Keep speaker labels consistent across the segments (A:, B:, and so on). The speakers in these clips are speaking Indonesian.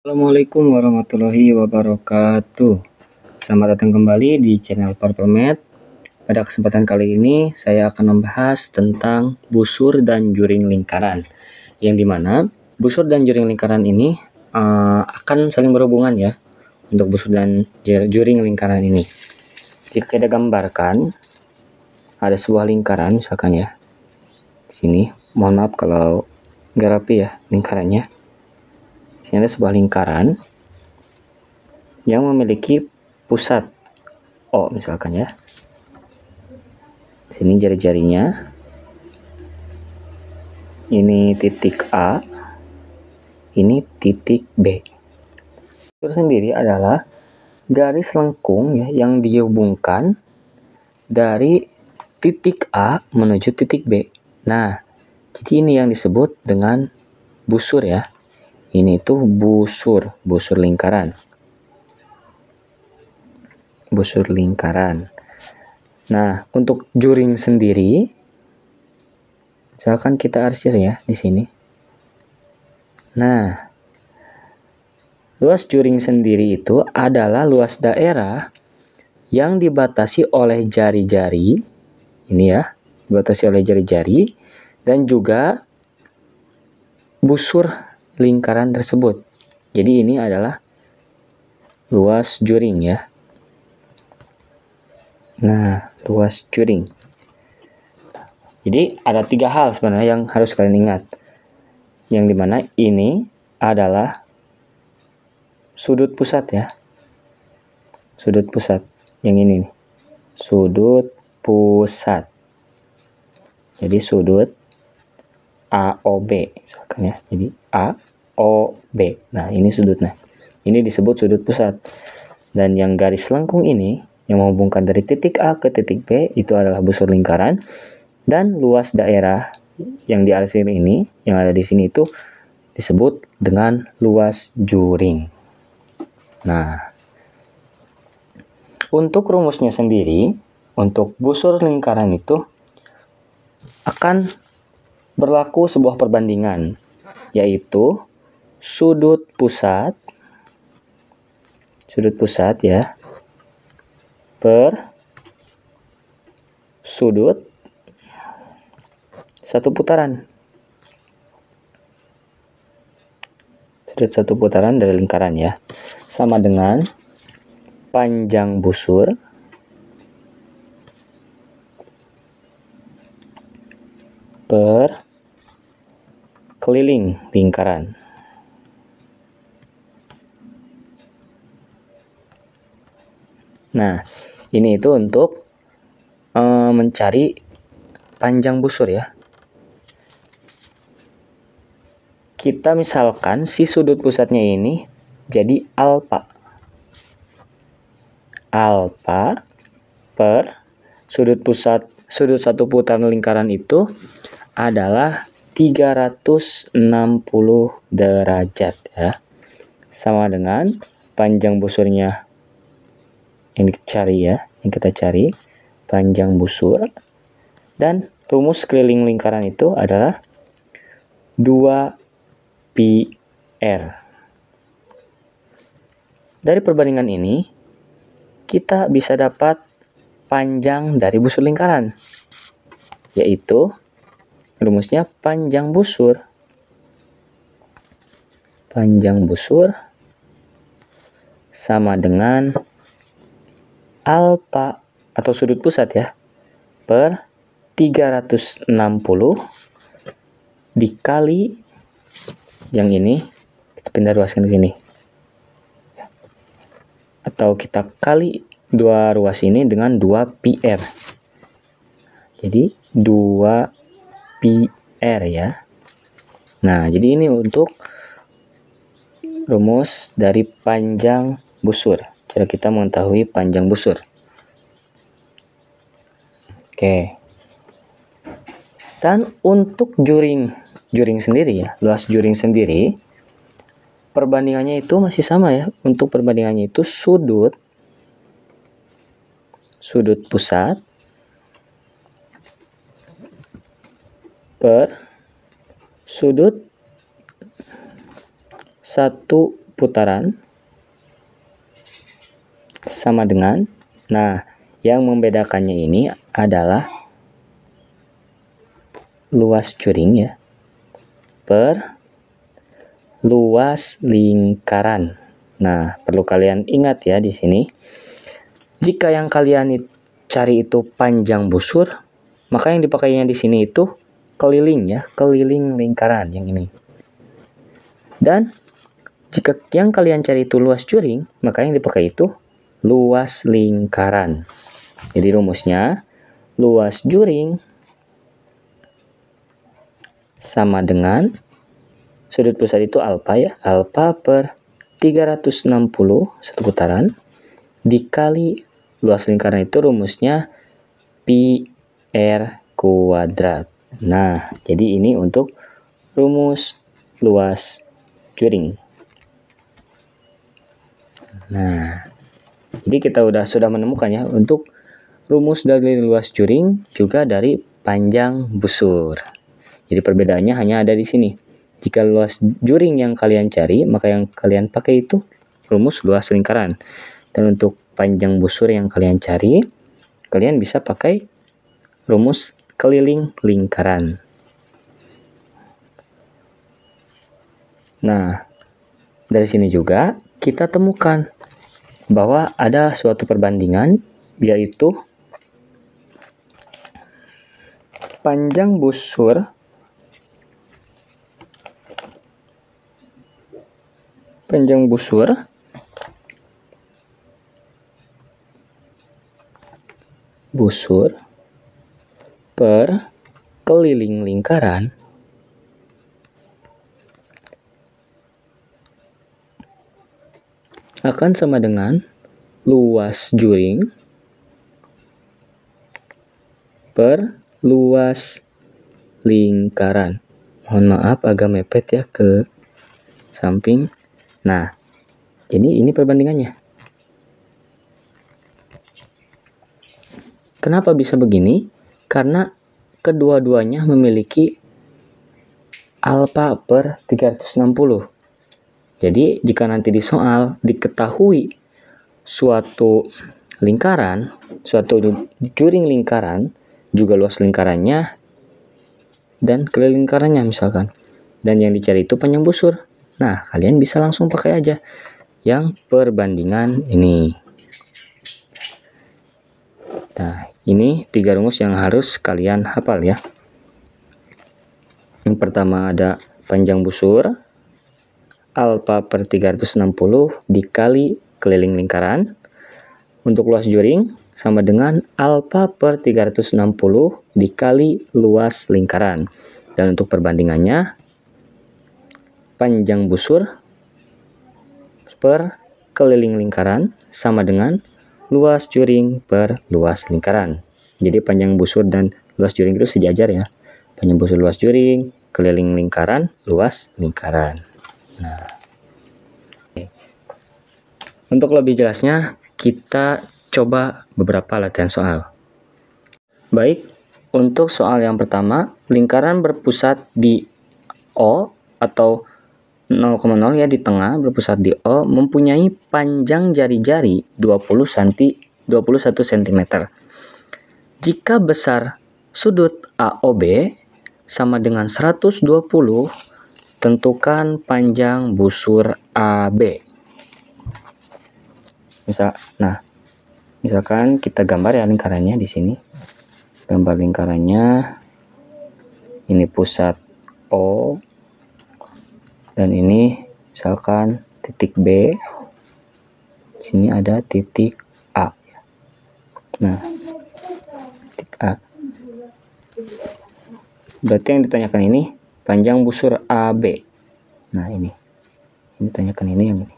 A: Assalamualaikum warahmatullahi wabarakatuh. Selamat datang kembali di channel Purplemed. Pada kesempatan kali ini saya akan membahas tentang busur dan juring lingkaran, yang dimana busur dan juring lingkaran ini akan saling berhubungan ya. Untuk busur dan juring lingkaran ini, jika kita gambarkan ada sebuah lingkaran misalkan ya, di sini mohon maaf kalau nggak rapi ya lingkarannya. Ini ada sebuah lingkaran yang memiliki pusat O misalkan ya. Sini jari-jarinya. Ini titik A. Ini titik B. Itu sendiri adalah garis lengkung ya yang dihubungkan dari titik A menuju titik B. Nah, jadi ini yang disebut dengan busur ya. Ini tuh busur lingkaran. Busur lingkaran. Nah, untuk juring sendiri, misalkan kita arsir ya di sini. Nah, luas juring sendiri itu adalah luas daerah yang dibatasi oleh jari-jari. Ini ya, dibatasi oleh jari-jari dan juga busur lingkaran tersebut. Jadi ini adalah luas juring ya. Nah, luas juring. Jadi ada 3 hal sebenarnya yang harus kalian ingat. Yang dimana ini adalah sudut pusat ya. Sudut pusat. Yang ini nih. Sudut pusat. Jadi sudut AOB misalkan ya. Jadi AOB. Nah, ini sudutnya. Ini disebut sudut pusat. Dan yang garis lengkung ini yang menghubungkan dari titik A ke titik B itu adalah busur lingkaran, dan luas daerah yang diarsir ini yang ada di sini itu disebut dengan luas juring. Nah, untuk rumusnya sendiri untuk busur lingkaran itu akan berlaku sebuah perbandingan, yaitu sudut pusat ya per sudut satu putaran. Sudut satu putaran dari lingkaran ya. Sama dengan panjang busur per keliling lingkaran. Nah, ini itu untuk mencari panjang busur ya. Kita misalkan si sudut pusatnya ini jadi alfa. Alfa per sudut satu putaran lingkaran itu adalah 360 derajat ya. Sama dengan panjang busurnya yang dicari ya, yang kita cari panjang busur, dan rumus keliling lingkaran itu adalah 2 pi R. Dari perbandingan ini kita bisa dapat panjang dari busur lingkaran, yaitu rumusnya panjang busur sama dengan alfa atau sudut pusat ya per 360 dikali yang ini, kita pindah ruaskan ke sini, atau kita kali dua ruas ini dengan 2 pi R. Jadi 2 pi R ya. Nah, jadi ini untuk rumus dari panjang busur. Cara kita mengetahui panjang busur. Oke. Dan untuk juring sendiri ya, luas juring sendiri, perbandingannya itu masih sama ya. Untuk perbandingannya itu sudut pusat per sudut satu putaran sama dengan, nah yang membedakannya ini adalah luas juring ya per luas lingkaran. Nah, perlu kalian ingat ya di sini. Jika yang kalian cari itu panjang busur, maka yang dipakainya di sini itu keliling ya, keliling lingkaran yang ini. Dan jika yang kalian cari itu luas juring, maka yang dipakai itu luas lingkaran. Jadi rumusnya luas juring sama dengan sudut pusat itu alfa ya, alfa per 360 satu putaran dikali luas lingkaran itu rumusnya pi r kuadrat. Nah, jadi ini untuk rumus luas juring. Nah, jadi kita sudah menemukan ya untuk rumus dari luas juring juga dari panjang busur. Jadi perbedaannya hanya ada di sini. Jika luas juring yang kalian cari, maka yang kalian pakai itu rumus luas lingkaran. Dan untuk panjang busur yang kalian cari, kalian bisa pakai rumus keliling lingkaran. Nah, dari sini juga kita temukan bahwa ada suatu perbandingan, yaitu panjang busur per keliling lingkaran akan sama dengan luas juring per luas lingkaran. Mohon maaf agak mepet ya ke samping. Nah, jadi ini perbandingannya. Kenapa bisa begini? Karena kedua-duanya memiliki alfa per 360. Jadi jika nanti di soal diketahui suatu lingkaran, suatu juring lingkaran, juga luas lingkarannya dan keliling lingkarannya misalkan, dan yang dicari itu panjang busur. Nah, kalian bisa langsung pakai aja yang perbandingan ini. Nah, ini 3 rumus yang harus kalian hafal ya. Yang pertama ada panjang busur alfa per 360 dikali keliling lingkaran. Untuk luas juring sama dengan alfa per 360 dikali luas lingkaran. Dan untuk perbandingannya, panjang busur per keliling lingkaran sama dengan luas juring per luas lingkaran. Jadi panjang busur dan luas juring itu sejajar ya. Panjang busur luas juring, keliling lingkaran, luas lingkaran. Nah, untuk lebih jelasnya kita coba beberapa latihan soal. Baik, untuk soal yang pertama, lingkaran berpusat di O atau 0,0 ya di tengah, berpusat di O, mempunyai panjang jari-jari 21 cm. Jika besar sudut AOB sama dengan 120, tentukan panjang busur AB. Misalkan kita gambar ya lingkarannya di sini. Gambar lingkarannya, ini pusat O, dan ini misalkan titik B. Sini ada titik A. Nah, titik A. Berarti yang ditanyakan ini panjang busur AB. Nah, ini ditanyakan ini yang ini.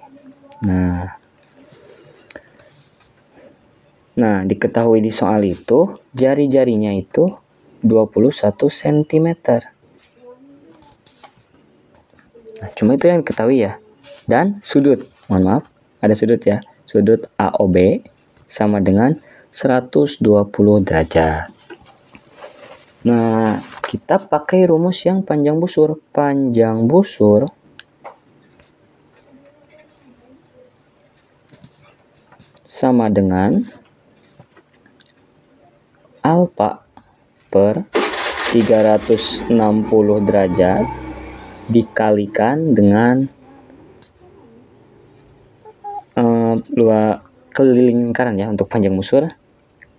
A: Nah, diketahui di soal itu jari-jarinya itu 21 cm. Nah, cuma itu yang diketahui ya. Dan sudut, mohon maaf, ada sudut ya. Sudut AOB sama dengan 120 derajat. Nah, kita pakai rumus yang panjang busur. Panjang busur sama dengan alfa per 360 derajat dikalikan dengan keliling lingkaran ya. Untuk panjang busur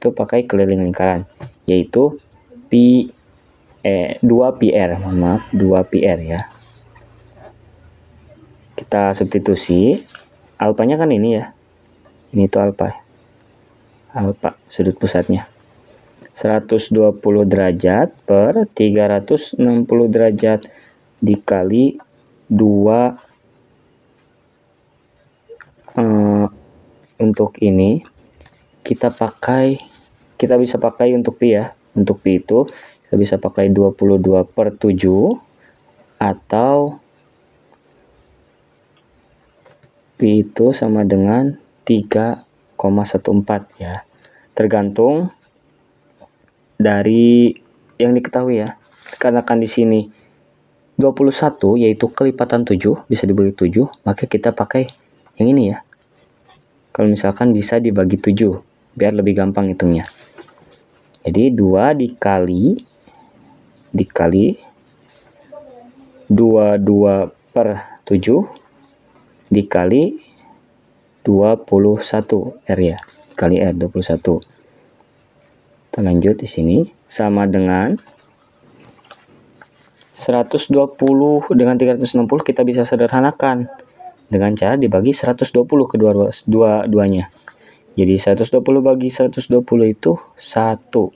A: itu pakai keliling lingkaran, yaitu 2πr, mohon maaf, 2πr ya. Kita substitusi, alfanya kan ini ya, ini tuh alfa sudut pusatnya 120 derajat per 360 derajat dikali 2. Untuk ini kita bisa pakai untuk pi ya. Untuk pi itu kita bisa pakai 22/7 atau pi itu sama dengan 3,14 ya. Tergantung dari yang diketahui ya. Karena kan di sini 21 yaitu kelipatan 7 bisa dibagi 7, maka kita pakai yang ini ya. Kalau misalkan bisa dibagi 7 biar lebih gampang hitungnya. Jadi 2 dikali 22/7 dikali 21 R ya. Kali R 21. Kita lanjut di sini sama dengan 120 dengan 360 kita bisa sederhanakan dengan cara dibagi 120 kedua-duanya. Jadi 120 bagi 120 itu 1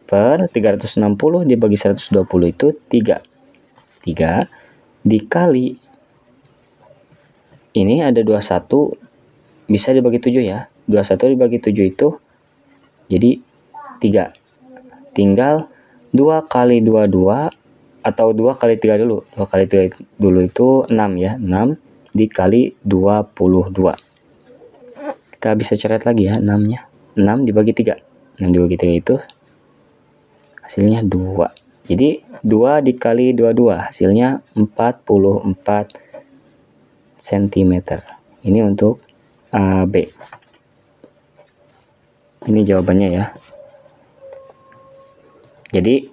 A: per 360 dibagi 120 itu 3. 3 dikali ini ada 21 bisa dibagi 7 ya. 21 dibagi 7 itu jadi 3. Tinggal 2 kali 22 atau 2 kali 3 dulu. 2 kali 3 dulu itu 6 ya. 6 dikali 22. Kita bisa coret lagi ya 6-nya. 6 dibagi 3. 6 dibagi 3 itu hasilnya 2. Jadi 2 dikali 22 hasilnya 44 cm. Ini untuk AB. Ini jawabannya ya. Jadi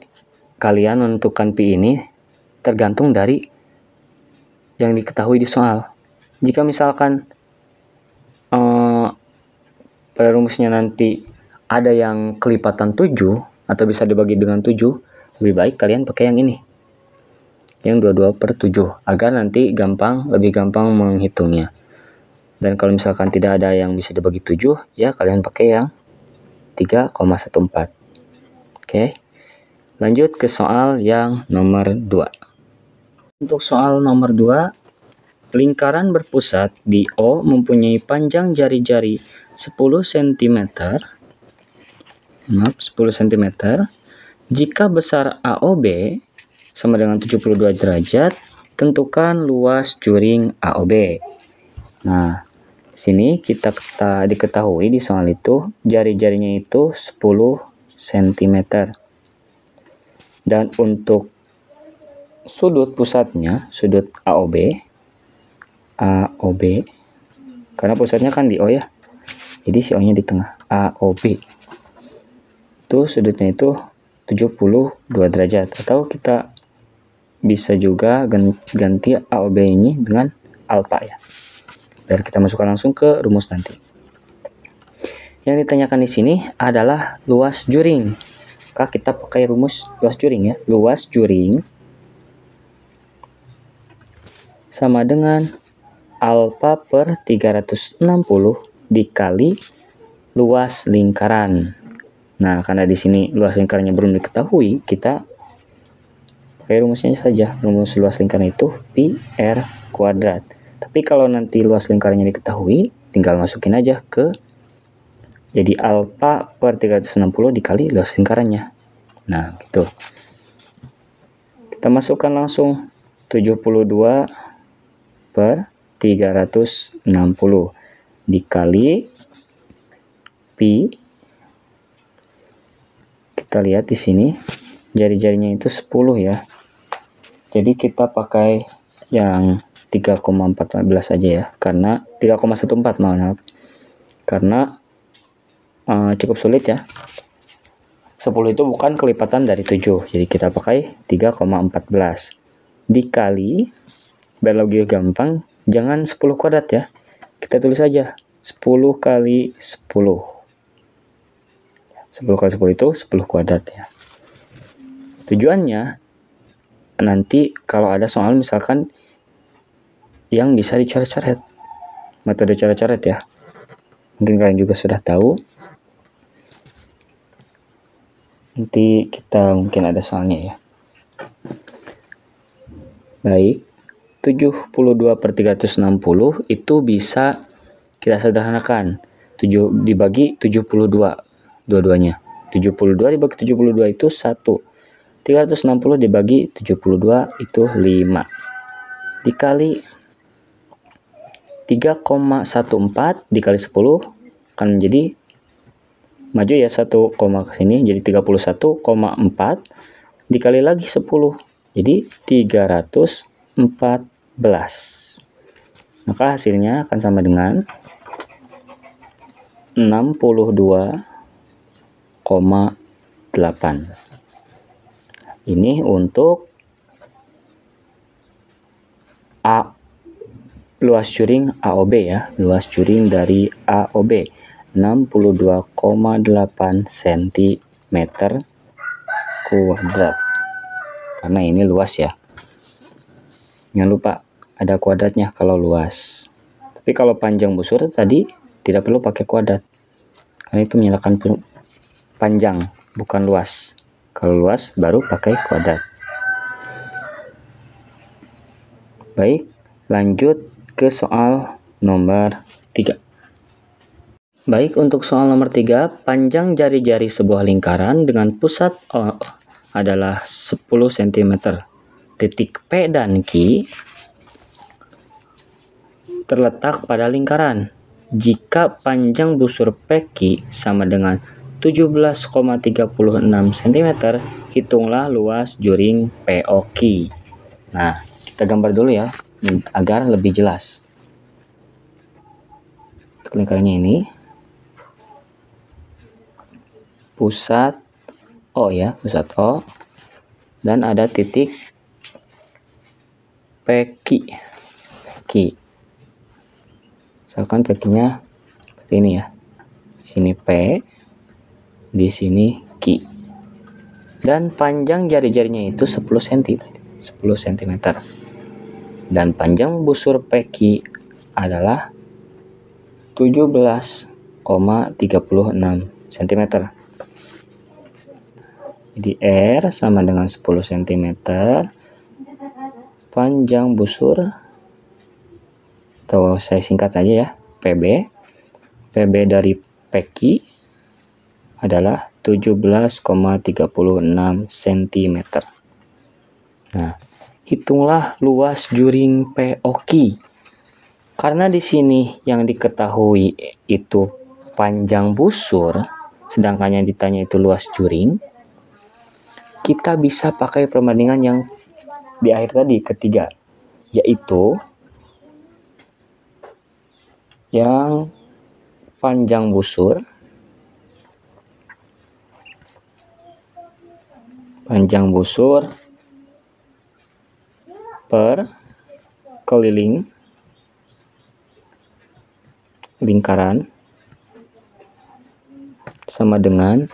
A: kalian menentukan pi ini tergantung dari yang diketahui di soal. Jika misalkan pada rumusnya nanti ada yang kelipatan 7 atau bisa dibagi dengan 7, lebih baik kalian pakai yang ini, yang 22/7, agar nanti lebih gampang menghitungnya. Dan kalau misalkan tidak ada yang bisa dibagi 7, ya kalian pakai yang 3,14. Oke, lanjut ke soal yang nomor 2. Untuk soal nomor 2, lingkaran berpusat di O mempunyai panjang jari-jari 10 cm. Maaf, 10 cm. Jika besar AOB sama dengan 72 derajat, tentukan luas juring AOB. Nah, sini kita diketahui di soal itu jari-jarinya itu 10 cm. Dan untuk sudut pusatnya, sudut AOB, karena pusatnya kan di O ya, jadi si O nya di tengah. AOB itu sudutnya itu 72 derajat, atau kita bisa juga ganti AOB ini dengan alfa ya, biar kita masukkan langsung ke rumus nanti. Yang ditanyakan di sini adalah luas juring. Maka kita pakai rumus luas juring ya. Luas juring sama dengan alfa per 360 dikali luas lingkaran. Nah, karena di sini luas lingkarannya belum diketahui, kita pakai rumusnya saja. Rumus luas lingkaran itu pi r kuadrat. Tapi kalau nanti luas lingkarannya diketahui, tinggal masukin aja ke jadi alfa per 360 dikali luas lingkarannya. Nah, gitu. Kita masukkan langsung 72 per 360 dikali pi. Kita lihat di sini jari-jarinya itu 10 ya. Jadi kita pakai yang 3,14 aja ya, karena 3,14 maaf. Karena cukup sulit ya. 10 itu bukan kelipatan dari 7, jadi kita pakai 3,14 dikali, biar lebih gampang, jangan 10 kuadrat ya, kita tulis aja 10 kali 10. 10 kali 10 itu 10 kuadrat ya. Tujuannya nanti kalau ada soal misalkan yang bisa dicoret-coret, metode coret-coret ya, mungkin kalian juga sudah tahu. Nanti kita mungkin ada soalnya ya. Baik, 72/360 itu bisa kita sederhanakan. 7 dibagi 72, dua-duanya. 72 dibagi 72 itu 1. 360 dibagi 72 itu 5. Dikali 3,14 dikali 10 akan menjadi, maju ya 1 koma ke sini, jadi 31,4 dikali lagi 10 jadi 314. Maka hasilnya akan sama dengan 62,8. Ini untuk A, luas juring AOB ya, luas juring dari AOB 62,8 cm kuadrat. Karena ini luas ya. Jangan lupa ada kuadratnya kalau luas. Tapi kalau panjang busur tadi tidak perlu pakai kuadrat. Karena itu menyatakan panjang, bukan luas. Kalau luas baru pakai kuadrat. Baik, lanjut ke soal nomor 3. Baik, untuk soal nomor 3, panjang jari-jari sebuah lingkaran dengan pusat O adalah 10 cm. Titik P dan Q terletak pada lingkaran. Jika panjang busur PQ sama dengan 17,36 cm, hitunglah luas juring POQ. Nah, kita gambar dulu ya, agar lebih jelas. Untuk lingkarannya ini, pusat O ya, pusat O, dan ada titik PQ. Misalkan PQ-nya seperti ini ya. Di sini P, di sini Q. Dan panjang jari-jarinya itu 10 cm. Dan panjang busur PQ adalah 17,36 cm. Jadi R sama dengan 10 cm. Panjang busur, atau saya singkat saja ya, PB dari PQ adalah 17,36 cm. Nah, hitunglah luas juring POQ. Karena di sini yang diketahui itu panjang busur, sedangkan yang ditanya itu luas juring, kita bisa pakai perbandingan yang di akhir tadi, ketiga, yaitu yang panjang busur per keliling lingkaran sama dengan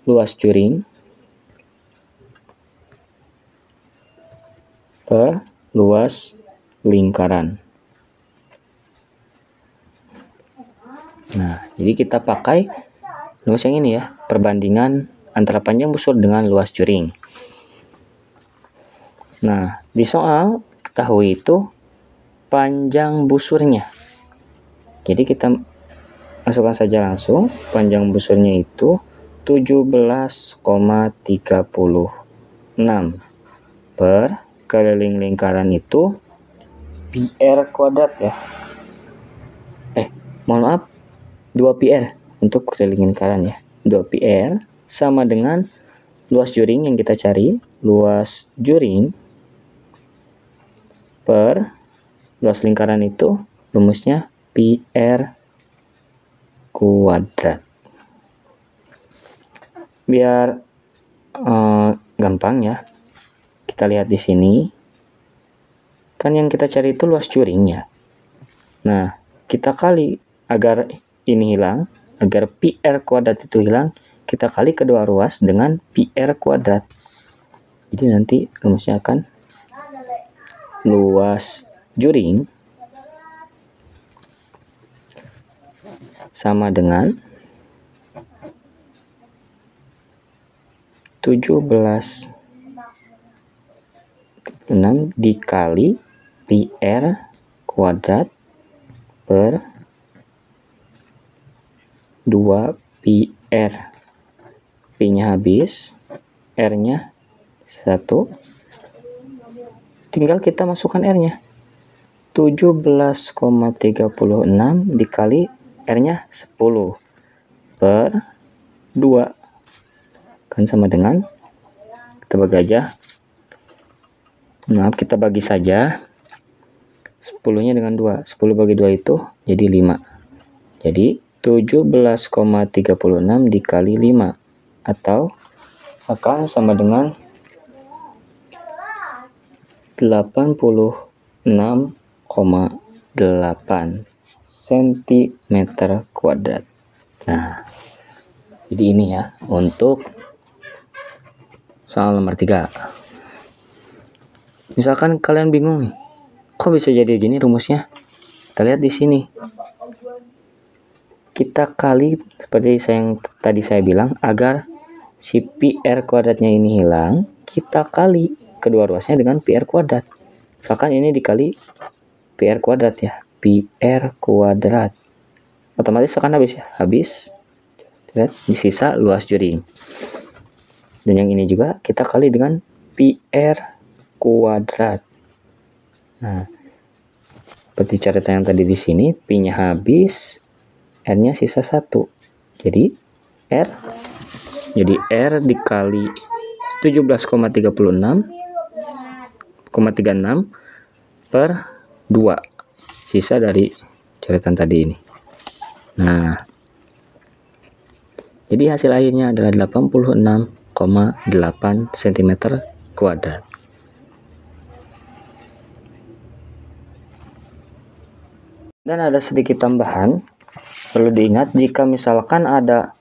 A: luas juring per luas lingkaran. Nah, jadi kita pakai rumus yang ini ya, perbandingan antara panjang busur dengan luas juring. Nah, di soal ketahui itu panjang busurnya. Jadi kita masukkan saja langsung, panjang busurnya itu 17,36 per keliling lingkaran itu PR kuadrat ya. Mohon maaf, 2 PR untuk keliling lingkaran ya. 2 PR sama dengan luas juring yang kita cari, luas juring per luas lingkaran itu rumusnya PR kuadrat. Biar gampang ya, kita lihat di sini. Kan yang kita cari itu luas juringnya. Nah, kita kali agar ini hilang, agar PR kuadrat itu hilang, kita kali kedua ruas dengan PR kuadrat. Jadi nanti rumusnya akan luas juring sama dengan 17,6 dikali PR kuadrat per 2 PR. P-nya habis, R-nya 1. Tinggal kita masukkan R-nya. 17,36 dikali R-nya 10 per 2. Kan sama dengan, kita bagi aja. Maaf, kita bagi saja. 10-nya dengan 2. 10 bagi 2 itu jadi 5. Jadi 17,36 dikali 5. Atau akan sama dengan 86,8 cm kuadrat. Nah, jadi ini ya untuk soal nomor 3. Misalkan kalian bingung nih, kok bisa jadi gini rumusnya? Kita lihat di sini. Kita kali seperti yang tadi saya bilang, agar si PR kuadratnya ini hilang, kita kali kedua ruasnya dengan PR kuadrat. Misalkan ini dikali PR kuadrat ya, PR kuadrat. Otomatis akan habis ya, habis. Lihat, di sisa luas juring. Dan yang ini juga kita kali dengan PR kuadrat. Nah, seperti catatan yang tadi di sini, P-nya habis, R-nya sisa 1. Jadi R dikali 17,36 per 2. Sisa dari catatan tadi ini. Nah, jadi hasil akhirnya adalah 86,8 cm kuadrat. Dan ada sedikit tambahan, perlu diingat jika misalkan ada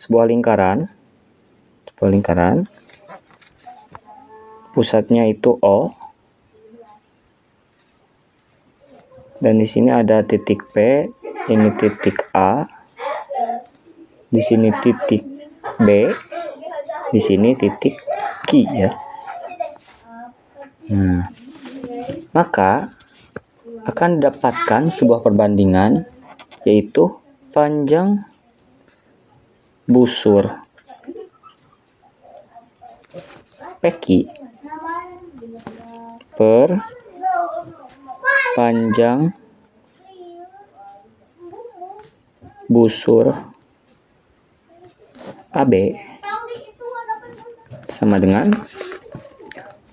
A: sebuah lingkaran, pusatnya itu O, dan di sini ada titik P, ini titik A, di sini titik B, di sini titik Q ya. Nah, maka akan didapatkan sebuah perbandingan, yaitu panjang busur PQ per panjang busur AB sama dengan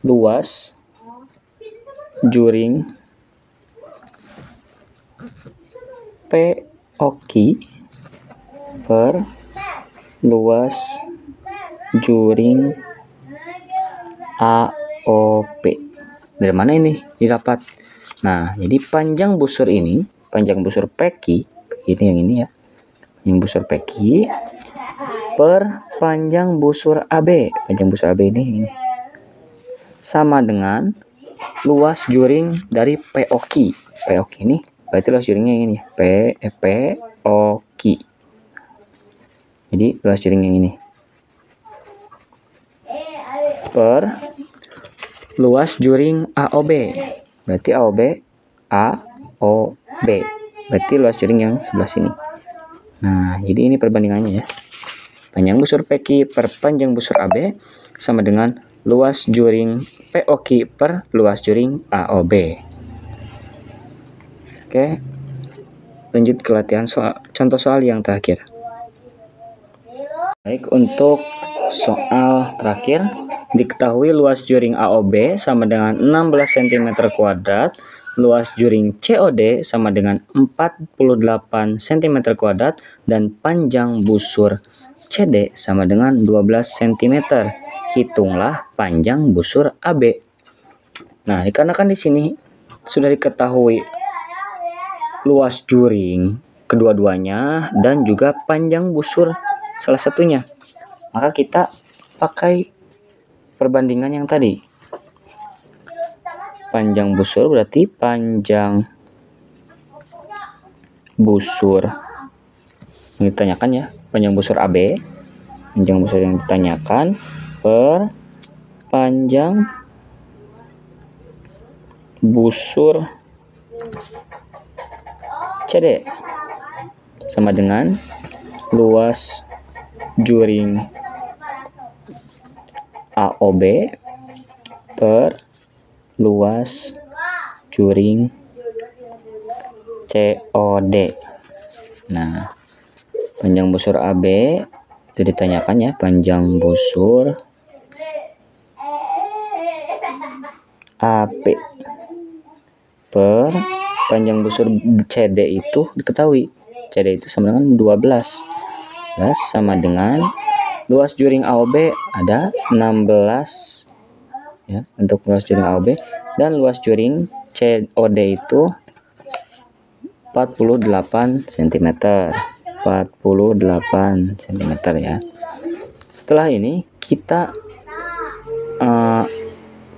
A: luas juring POQ per luas juring AOP. Dari mana ini didapat? Nah, jadi panjang busur ini, panjang busur PQ, ini yang ini ya, yang busur PQ per panjang busur AB, panjang busur AB ini sama dengan luas juring dari POQ. POQ ini berarti luas juringnya ini POQ. Jadi luas juring yang ini per luas juring AOB. Berarti AOB berarti luas juring yang sebelah sini. Nah, jadi ini perbandingannya ya. Panjang busur PQ per panjang busur AB sama dengan luas juring POQ per luas juring AOB. Oke, lanjut ke latihan contoh soal yang terakhir. Baik, untuk soal terakhir, diketahui luas juring AOB sama dengan 16 cm kuadrat, luas juring COD sama dengan 48 cm kuadrat dan panjang busur CD sama dengan 12 cm. Hitunglah panjang busur AB. Nah, dikarenakan di sini sudah diketahui luas juring kedua-duanya dan juga panjang busur salah satunya, maka kita pakai perbandingan yang tadi. Panjang busur berarti panjang busur yang ditanyakan ya, panjang busur AB, panjang busur yang ditanyakan per panjang busur CD sama dengan luas juring AOB per luas juring COD. Nah, panjang busur AB itu ditanyakan ya, panjang busur AP per panjang busur CD itu diketahui. CD itu sama dengan 12 sama dengan luas juring AOB ada 16 ya, untuk luas juring AOB, dan luas juring COD itu 48 cm. 48 cm ya. Setelah ini kita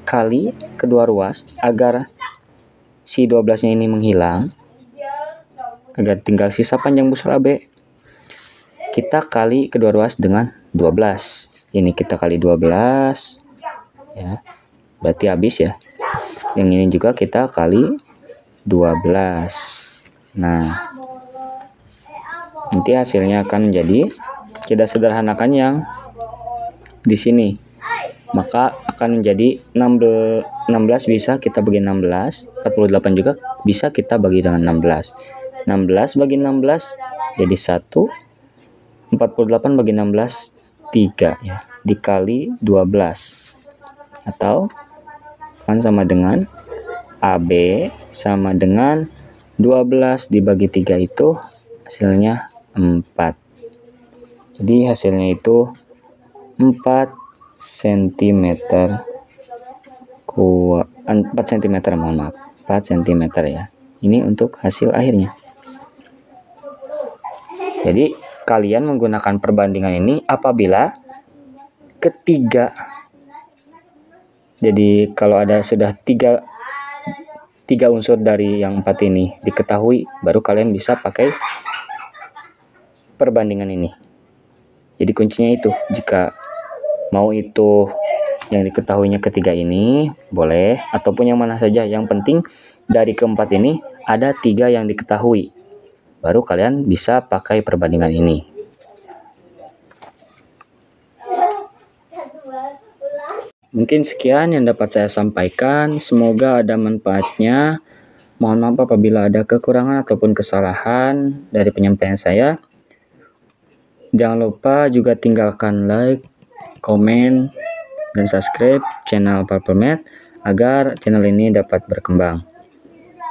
A: kali kedua ruas agar si 12-nya ini menghilang, agar tinggal sisa panjang busur AB. Kita kali kedua ruas dengan 12. Ini kita kali 12 ya. Berarti habis ya. Yang ini juga kita kali 12. Nah, nanti hasilnya akan menjadi, kita sederhanakan yang di sini. Maka akan menjadi 16 bisa kita bagi 16, 48 juga bisa kita bagi dengan 16. 16 bagi 16 jadi 1, 48 bagi 16 3 ya, dikali 12 atau kan sama dengan AB sama dengan 12 dibagi 3 itu hasilnya 4. Jadi hasilnya itu 4 cm 4 cm, mohon maaf, 4 cm ya. Ini untuk hasil akhirnya. Jadi kalian menggunakan perbandingan ini apabila ketiga, jadi kalau ada sudah tiga unsur dari yang 4 ini diketahui, baru kalian bisa pakai perbandingan ini. Jadi kuncinya itu, jika mau itu yang diketahuinya ketiga ini boleh, ataupun yang mana saja, yang penting dari keempat ini ada 3 yang diketahui, baru kalian bisa pakai perbandingan ini. Mungkin sekian yang dapat saya sampaikan, semoga ada manfaatnya. Mohon maaf apabila ada kekurangan ataupun kesalahan dari penyampaian saya. Jangan lupa juga tinggalkan like, komen, dan subscribe channel Purple agar channel ini dapat berkembang.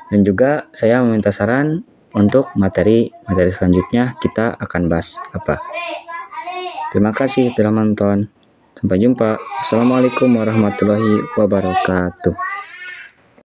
A: Dan juga saya meminta saran untuk materi selanjutnya kita akan bahas apa. Terima kasih telah menonton. Sampai jumpa. Assalamualaikum warahmatullahi wabarakatuh.